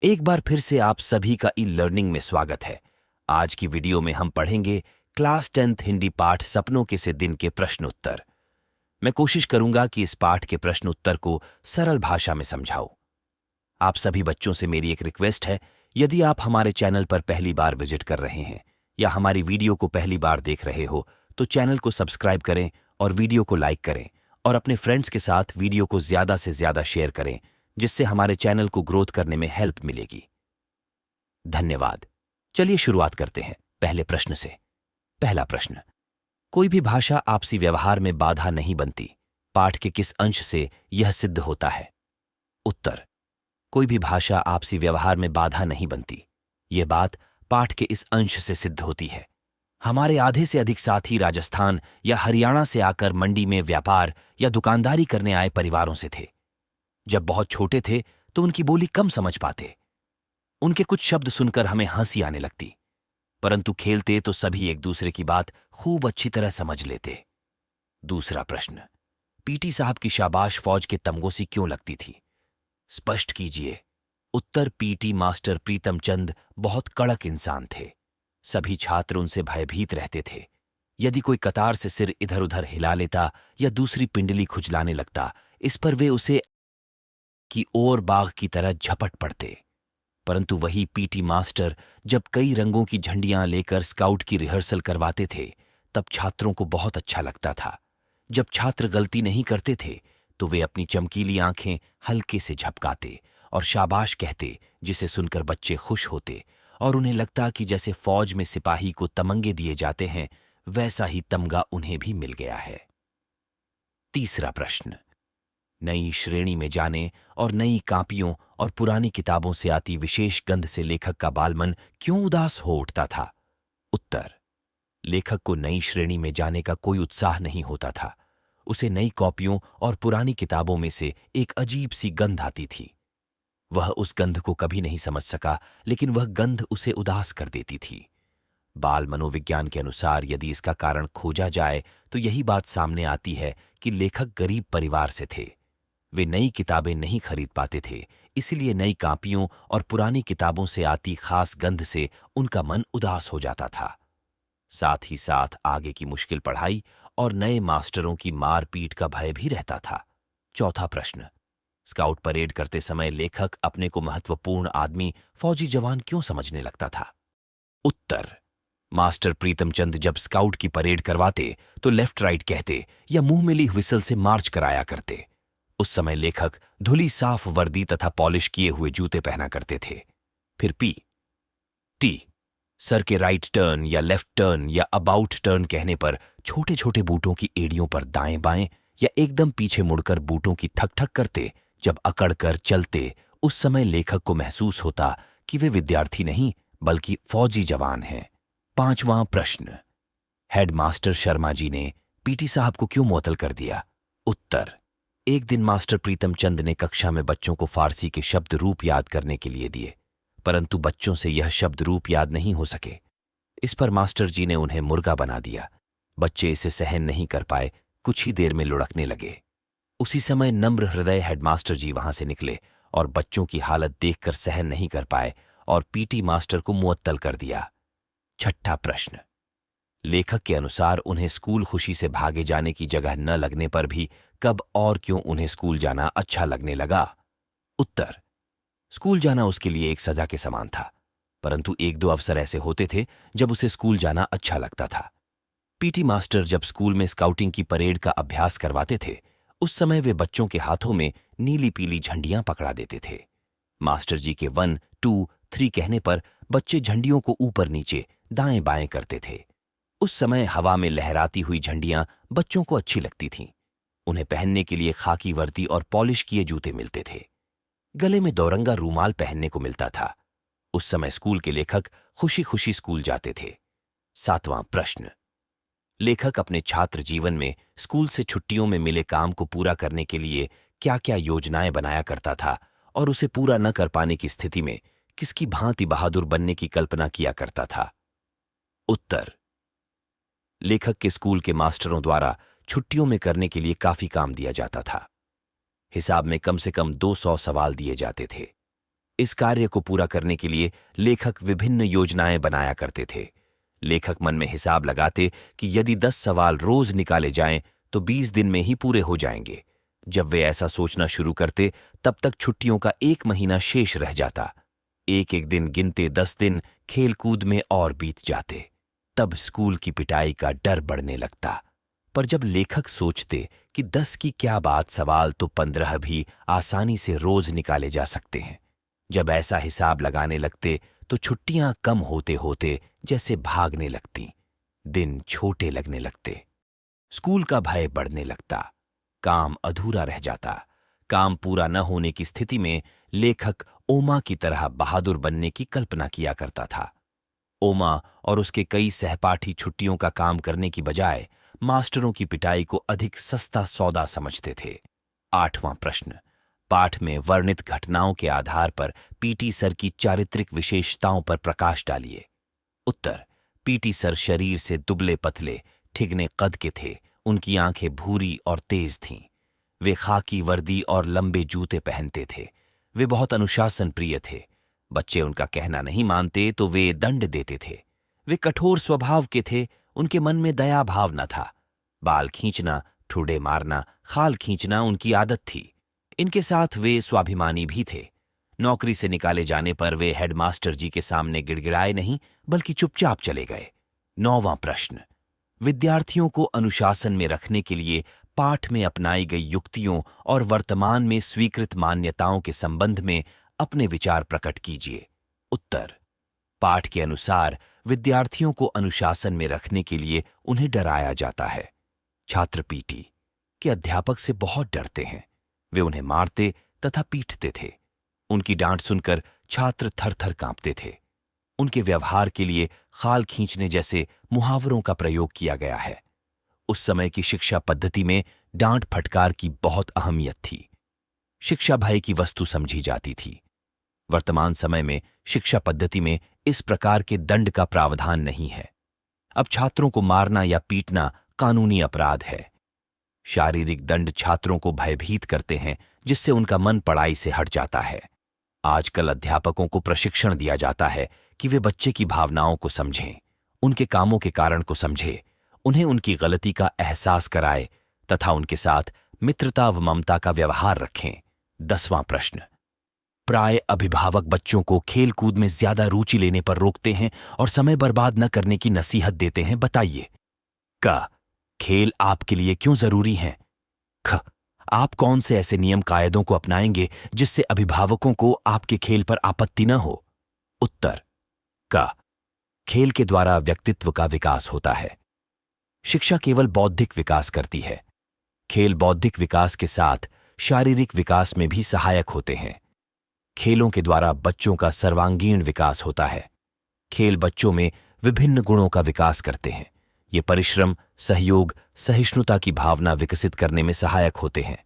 एक बार फिर से आप सभी का ई लर्निंग में स्वागत है। आज की वीडियो में हम पढ़ेंगे क्लास 10th हिंदी पाठ सपनों के से दिन के प्रश्न उत्तर। मैं कोशिश करूंगा कि इस पाठ के प्रश्न उत्तर को सरल भाषा में समझाऊं। आप सभी बच्चों से मेरी एक रिक्वेस्ट है, यदि आप हमारे चैनल पर पहली बार विजिट कर रहे हैं या हमारी वीडियो को पहली बार देख रहे हो तो चैनल को सब्सक्राइब करें और वीडियो को लाइक करें और अपने फ्रेंड्स के साथ वीडियो को ज्यादा से ज्यादा शेयर करें, जिससे हमारे चैनल को ग्रोथ करने में हेल्प मिलेगी। धन्यवाद। चलिए शुरुआत करते हैं पहले प्रश्न से। पहला प्रश्न, कोई भी भाषा आपसी व्यवहार में बाधा नहीं बनती। पाठ के किस अंश से यह सिद्ध होता है? उत्तर, कोई भी भाषा आपसी व्यवहार में बाधा नहीं बनती। यह बात पाठ के इस अंश से सिद्ध होती है। हमारे आधे से अधिक साथी राजस्थान या हरियाणा से आकर मंडी में व्यापार या दुकानदारी करने आए परिवारों से थे। जब बहुत छोटे थे तो उनकी बोली कम समझ पाते। उनके कुछ शब्द सुनकर हमें हंसी आने लगती, परंतु खेलते तो सभी एक दूसरे की बात खूब अच्छी तरह समझ लेते। दूसरा प्रश्न, पीटी साहब की शाबाश फौज के तमगोसी क्यों लगती थी? स्पष्ट कीजिए। उत्तर, पीटी मास्टर प्रीतम चंद बहुत कड़क इंसान थे। सभी छात्र उनसे भयभीत रहते थे। यदि कोई कतार से सिर इधर उधर हिला लेता या दूसरी पिंडली खुजलाने लगता, इस पर वे उसे की ओर बाघ की तरह झपट पड़ते। परंतु वही पीटी मास्टर जब कई रंगों की झंडियां लेकर स्काउट की रिहर्सल करवाते थे, तब छात्रों को बहुत अच्छा लगता था। जब छात्र गलती नहीं करते थे तो वे अपनी चमकीली आंखें हल्के से झपकाते और शाबाश कहते, जिसे सुनकर बच्चे खुश होते और उन्हें लगता कि जैसे फौज में सिपाही को तमंगे दिए जाते हैं, वैसा ही तमगा उन्हें भी मिल गया है। तीसरा प्रश्न, नई श्रेणी में जाने और नई कापियों और पुरानी किताबों से आती विशेष गंध से लेखक का बालमन क्यों उदास हो उठता था? उत्तर, लेखक को नई श्रेणी में जाने का कोई उत्साह नहीं होता था। उसे नई कॉपियों और पुरानी किताबों में से एक अजीब सी गंध आती थी। वह उस गंध को कभी नहीं समझ सका, लेकिन वह गंध उसे उदास कर देती थी। बाल मनोविज्ञान के अनुसार यदि इसका कारण खोजा जाए तो यही बात सामने आती है कि लेखक गरीब परिवार से थे। वे नई किताबें नहीं खरीद पाते थे, इसलिए नई कापियों और पुरानी किताबों से आती खास गंध से उनका मन उदास हो जाता था। साथ ही साथ आगे की मुश्किल पढ़ाई और नए मास्टरों की मारपीट का भय भी रहता था। चौथा प्रश्न, स्काउट परेड करते समय लेखक अपने को महत्वपूर्ण आदमी फौजी जवान क्यों समझने लगता था? उत्तर, मास्टर प्रीतम चंद जब स्काउट की परेड करवाते तो लेफ्ट राइट कहते या मुंह मिली व्हिसल से मार्च कराया करते। उस समय लेखक धुली साफ वर्दी तथा पॉलिश किए हुए जूते पहना करते थे। फिर पी टी, सर के राइट टर्न या लेफ्ट टर्न या अबाउट टर्न कहने पर छोटे छोटे बूटों की एड़ियों पर दाएं बाएं या एकदम पीछे मुड़कर बूटों की ठक ठक करते। जब अकड़ कर चलते, उस समय लेखक को महसूस होता कि वे विद्यार्थी नहीं बल्कि फौजी जवान हैं। पांचवां प्रश्न, हेडमास्टर शर्मा जी ने पीटी साहब को क्यों मुअत्तल कर दिया? उत्तर, एक दिन मास्टर प्रीतम चंद ने कक्षा में बच्चों को फारसी के शब्द रूप याद करने के लिए दिए, परंतु बच्चों से यह शब्द रूप याद नहीं हो सके। इस पर मास्टर जी ने उन्हें मुर्गा बना दिया। बच्चे इसे सहन नहीं कर पाए, कुछ ही देर में लुढ़कने लगे। उसी समय नम्र हृदय हेडमास्टर जी वहां से निकले और बच्चों की हालत देखकर सहन नहीं कर पाए और पीटी मास्टर को मुअत्तल कर दिया। छठा प्रश्न, लेखक के अनुसार उन्हें स्कूल खुशी से भागे जाने की जगह न लगने पर भी कब और क्यों उन्हें स्कूल जाना अच्छा लगने लगा? उत्तर, स्कूल जाना उसके लिए एक सजा के समान था, परंतु एक दो अवसर ऐसे होते थे जब उसे स्कूल जाना अच्छा लगता था। पीटी मास्टर जब स्कूल में स्काउटिंग की परेड का अभ्यास करवाते थे, उस समय वे बच्चों के हाथों में नीली पीली झंडियां पकड़ा देते थे। मास्टर जी के 1, 2, 3 कहने पर बच्चे झंडियों को ऊपर नीचे दाएं बाएं करते थे। उस समय हवा में लहराती हुई झंडियां बच्चों को अच्छी लगती थीं। उन्हें पहनने के लिए खाकी वर्दी और पॉलिश किए जूते मिलते थे। गले में दोरंगा रूमाल पहनने को मिलता था। उस समय स्कूल के लेखक खुशी खुशी स्कूल जाते थे। सातवां प्रश्न, लेखक अपने छात्र जीवन में स्कूल से छुट्टियों में मिले काम को पूरा करने के लिए क्या क्या योजनाएं बनाया करता था और उसे पूरा न कर पाने की स्थिति में किसकी भांति बहादुर बनने की कल्पना किया करता था? उत्तर, लेखक के स्कूल के मास्टरों द्वारा छुट्टियों में करने के लिए काफी काम दिया जाता था। हिसाब में कम से कम 200 सवाल दिए जाते थे। इस कार्य को पूरा करने के लिए लेखक विभिन्न योजनाएं बनाया करते थे। लेखक मन में हिसाब लगाते कि यदि 10 सवाल रोज निकाले जाएं तो 20 दिन में ही पूरे हो जाएंगे। जब वे ऐसा सोचना शुरू करते तब तक छुट्टियों का 1 महीना शेष रह जाता। एक एक दिन गिनते 10 दिन खेल कूद में और बीत जाते। तब स्कूल की पिटाई का डर बढ़ने लगता। पर जब लेखक सोचते कि 10 की क्या बात, सवाल तो 15 भी आसानी से रोज निकाले जा सकते हैं। जब ऐसा हिसाब लगाने लगते तो छुट्टियां कम होते होते जैसे भागने लगती, दिन छोटे लगने लगते। स्कूल का भय बढ़ने लगता, काम अधूरा रह जाता। काम पूरा न होने की स्थिति में लेखक ओमा की तरह बहादुर बनने की कल्पना किया करता था। ओमा और उसके कई सहपाठी छुट्टियों का काम करने की बजाय मास्टरों की पिटाई को अधिक सस्ता सौदा समझते थे। 8वां प्रश्न। पाठ में वर्णित घटनाओं के आधार पर पीटी सर की चारित्रिक विशेषताओं पर प्रकाश डालिए। उत्तर। पीटी सर शरीर से दुबले पतले ठिगने कद के थे। उनकी आंखें भूरी और तेज थीं। वे खाकी वर्दी और लंबे जूते पहनते थे। वे बहुत अनुशासन प्रिय थे। बच्चे उनका कहना नहीं मानते तो वे दंड देते थे। वे कठोर स्वभाव के थे। उनके मन में दया भाव न था। बाल खींचना, ठुडे मारना, खाल खींचना उनकी आदत थी। इनके साथ वे स्वाभिमानी भी थे। नौकरी से निकाले जाने पर वे हेडमास्टर जी के सामने गिड़गिड़ाए नहीं, बल्कि चुपचाप चले गए। 9वां प्रश्न। विद्यार्थियों को अनुशासन में रखने के लिए पाठ में अपनाई गई युक्तियों और वर्तमान में स्वीकृत मान्यताओं के संबंध में अपने विचार प्रकट कीजिए। उत्तर। पाठ के अनुसार विद्यार्थियों को अनुशासन में रखने के लिए उन्हें डराया जाता है। छात्र पीटी के अध्यापक से बहुत डरते हैं। वे उन्हें मारते तथा पीटते थे। उनकी डांट सुनकर छात्र थर-थर कांपते थे। उनके व्यवहार के लिए खाल खींचने जैसे मुहावरों का प्रयोग किया गया है। उस समय की शिक्षा पद्धति में डांट फटकार की बहुत अहमियत थी। शिक्षा भय की वस्तु समझी जाती थी। वर्तमान समय में शिक्षा पद्धति में इस प्रकार के दंड का प्रावधान नहीं है। अब छात्रों को मारना या पीटना कानूनी अपराध है। शारीरिक दंड छात्रों को भयभीत करते हैं, जिससे उनका मन पढ़ाई से हट जाता है। आजकल अध्यापकों को प्रशिक्षण दिया जाता है कि वे बच्चे की भावनाओं को समझें, उनके कामों के कारण को समझें, उन्हें उनकी गलती का एहसास कराए तथा उनके साथ मित्रता व ममता का व्यवहार रखें। 10वां प्रश्न। प्राय अभिभावक बच्चों को खेल कूद में ज्यादा रुचि लेने पर रोकते हैं और समय बर्बाद न करने की नसीहत देते हैं। बताइए। क। खेल आपके लिए क्यों जरूरी हैं? ख। आप कौन से ऐसे नियम कायदों को अपनाएंगे जिससे अभिभावकों को आपके खेल पर आपत्ति न हो? उत्तर। क। खेल के द्वारा व्यक्तित्व का विकास होता है। शिक्षा केवल बौद्धिक विकास करती है। खेल बौद्धिक विकास के साथ शारीरिक विकास में भी सहायक होते हैं। खेलों के द्वारा बच्चों का सर्वांगीण विकास होता है। खेल बच्चों में विभिन्न गुणों का विकास करते हैं। ये परिश्रम, सहयोग, सहिष्णुता की भावना विकसित करने में सहायक होते हैं।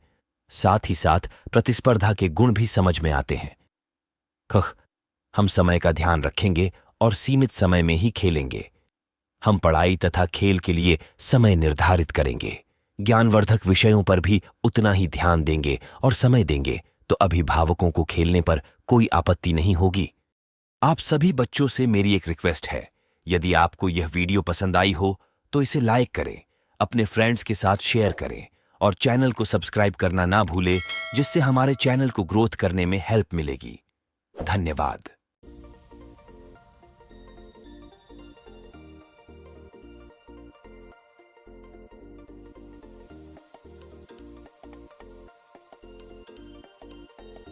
साथ ही साथ प्रतिस्पर्धा के गुण भी समझ में आते हैं। ख। हम समय का ध्यान रखेंगे और सीमित समय में ही खेलेंगे। हम पढ़ाई तथा खेल के लिए समय निर्धारित करेंगे। ज्ञानवर्धक विषयों पर भी उतना ही ध्यान देंगे और समय देंगे तो अभिभावकों को खेलने पर कोई आपत्ति नहीं होगी। आप सभी बच्चों से मेरी एक रिक्वेस्ट है, यदि आपको यह वीडियो पसंद आई हो तो इसे लाइक करें, अपने फ्रेंड्स के साथ शेयर करें और चैनल को सब्सक्राइब करना ना भूलें, जिससे हमारे चैनल को ग्रोथ करने में हेल्प मिलेगी। धन्यवाद।